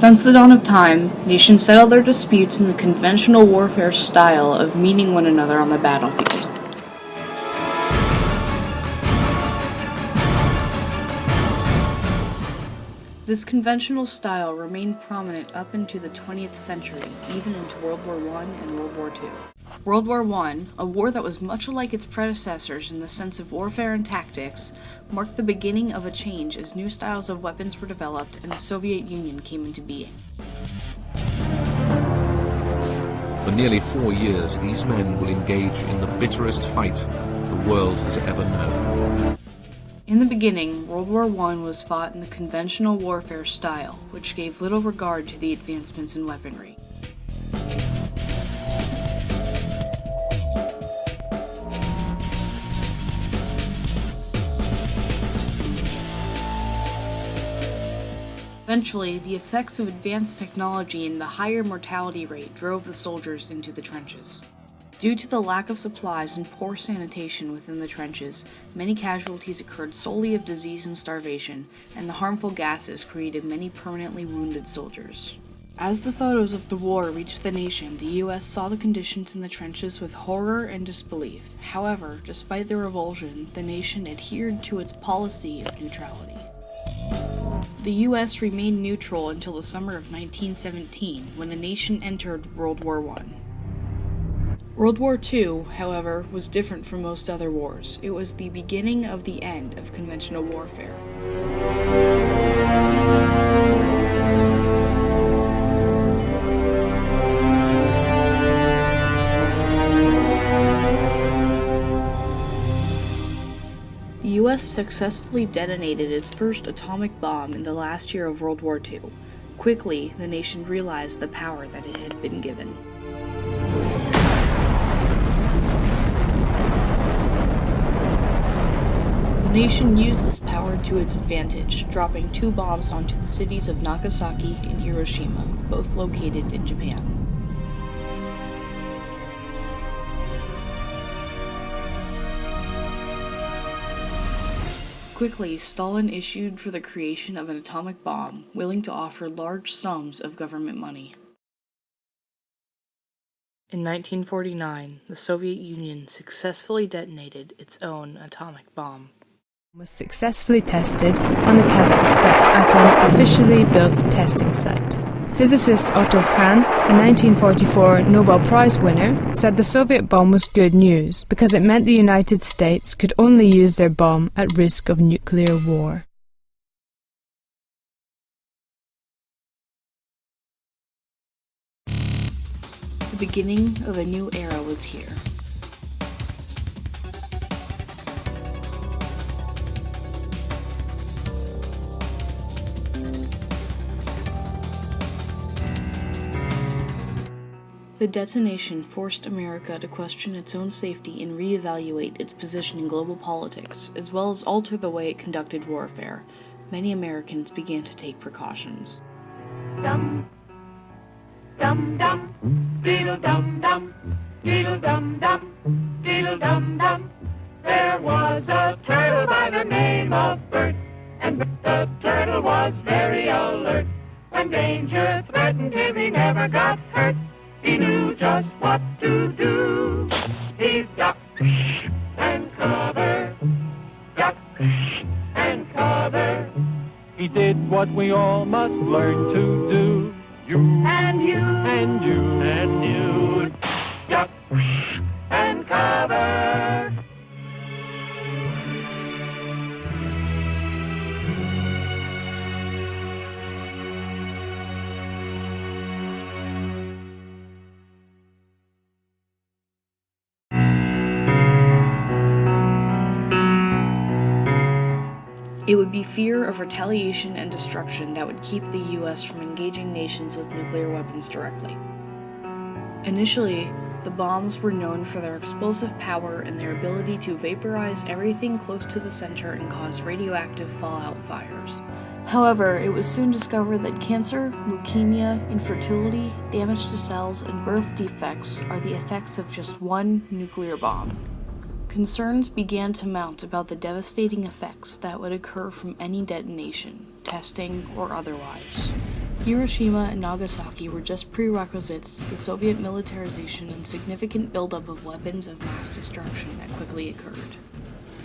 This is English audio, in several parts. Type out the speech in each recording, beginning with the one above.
Since the dawn of time, nations settled their disputes in the conventional warfare style of meeting one another on the battlefield. This conventional style remained prominent up into the 20th century, even into World War I and World War II. World War I, a war that was much like its predecessors in the sense of warfare and tactics, marked the beginning of a change as new styles of weapons were developed and the Soviet Union came into being. For nearly 4 years, these men will engage in the bitterest fight the world has ever known. In the beginning, World War I was fought in the conventional warfare style, which gave little regard to the advancements in weaponry. Eventually, the effects of advanced technology and the higher mortality rate drove the soldiers into the trenches. Due to the lack of supplies and poor sanitation within the trenches, many casualties occurred solely of disease and starvation, and the harmful gases created many permanently wounded soldiers. As the photos of the war reached the nation, the U.S. saw the conditions in the trenches with horror and disbelief. However, despite the revulsion, the nation adhered to its policy of neutrality. The U.S. remained neutral until the summer of 1917, when the nation entered World War I. World War II, however, was different from most other wars. It was the beginning of the end of conventional warfare. The U.S. successfully detonated its first atomic bomb in the last year of World War II. Quickly, the nation realized the power that it had been given. The nation used this power to its advantage, dropping 2 bombs onto the cities of Nagasaki and Hiroshima, both located in Japan. Quickly, Stalin issued for the creation of an atomic bomb, willing to offer large sums of government money. In 1949, the Soviet Union successfully detonated its own atomic bomb. Was successfully tested on the Kazakhstan at an officially built testing site. Physicist Otto Hahn, a 1944 Nobel Prize winner, said the Soviet bomb was good news because it meant the United States could only use their bomb at risk of nuclear war. The beginning of a new era was here. The detonation forced America to question its own safety and reevaluate its position in global politics, as well as alter the way it conducted warfare. Many Americans began to take precautions. Dum, dum, dum, diddle dum dum, diddle dum dum, diddle dum dum. There was a turtle by the name of Bert, and the turtle was very alert. When danger threatened him, he never got hurt. He knew just what to do. He ducked and covered, ducked and covered. He did what we all must learn to do. You and you and you and you, duck and cover. It would be fear of retaliation and destruction that would keep the U.S. from engaging nations with nuclear weapons directly. Initially, the bombs were known for their explosive power and their ability to vaporize everything close to the center and cause radioactive fallout fires. However, it was soon discovered that cancer, leukemia, infertility, damage to cells, and birth defects are the effects of just one nuclear bomb. Concerns began to mount about the devastating effects that would occur from any detonation, testing, or otherwise. Hiroshima and Nagasaki were just prerequisites to the Soviet militarization and significant buildup of weapons of mass destruction that quickly occurred.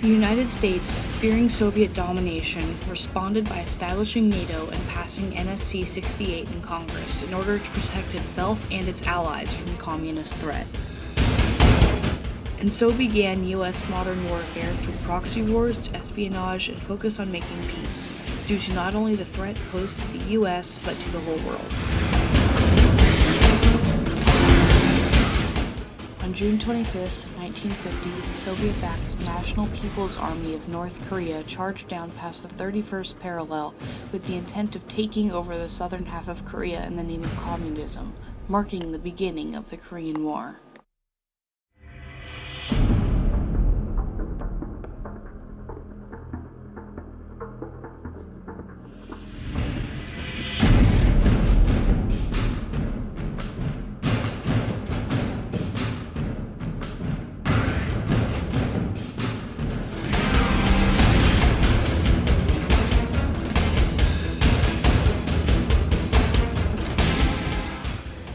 The United States, fearing Soviet domination, responded by establishing NATO and passing NSC 68 in Congress in order to protect itself and its allies from the communist threat. And so began U.S. modern warfare through proxy wars, espionage, and focus on making peace, due to not only the threat posed to the U.S., but to the whole world. On June 25, 1950, the Soviet-backed National People's Army of North Korea charged down past the 31st parallel with the intent of taking over the southern half of Korea in the name of communism, marking the beginning of the Korean War.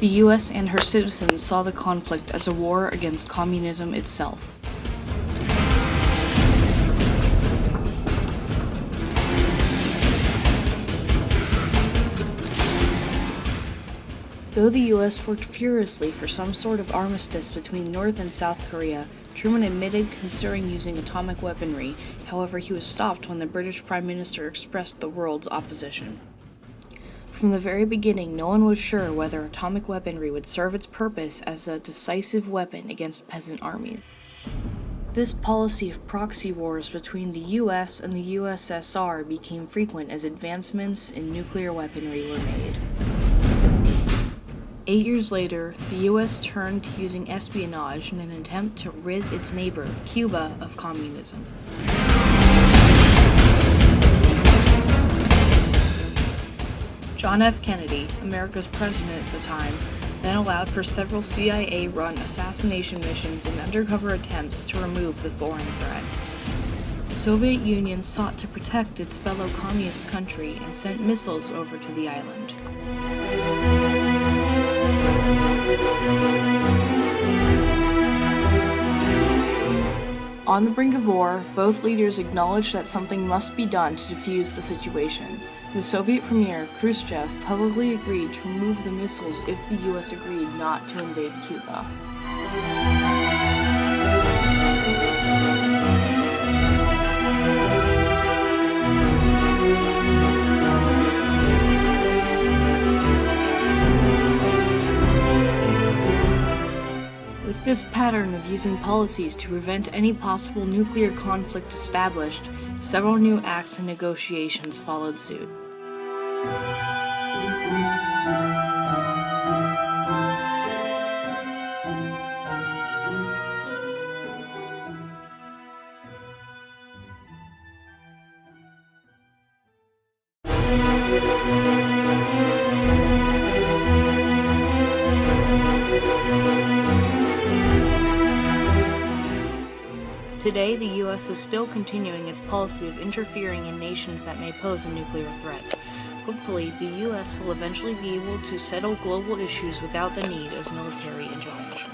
The U.S. and her citizens saw the conflict as a war against communism itself. Though the U.S. worked furiously for some sort of armistice between North and South Korea, Truman admitted considering using atomic weaponry. However, he was stopped when the British Prime Minister expressed the world's opposition. From the very beginning, no one was sure whether atomic weaponry would serve its purpose as a decisive weapon against peasant armies. This policy of proxy wars between the US and the USSR became frequent as advancements in nuclear weaponry were made. 8 years later, the US turned to using espionage in an attempt to rid its neighbor, Cuba, of communism. John F. Kennedy, America's president at the time, then allowed for several CIA-run assassination missions and undercover attempts to remove the foreign threat. The Soviet Union sought to protect its fellow communist country and sent missiles over to the island. On the brink of war, both leaders acknowledged that something must be done to defuse the situation. The Soviet Premier, Khrushchev, publicly agreed to remove the missiles if the U.S. agreed not to invade Cuba. With this pattern of using policies to prevent any possible nuclear conflict established, several new acts and negotiations followed suit. Today, the U.S. is still continuing its policy of interfering in nations that may pose a nuclear threat. Hopefully, the U.S. will eventually be able to settle global issues without the need of military intervention.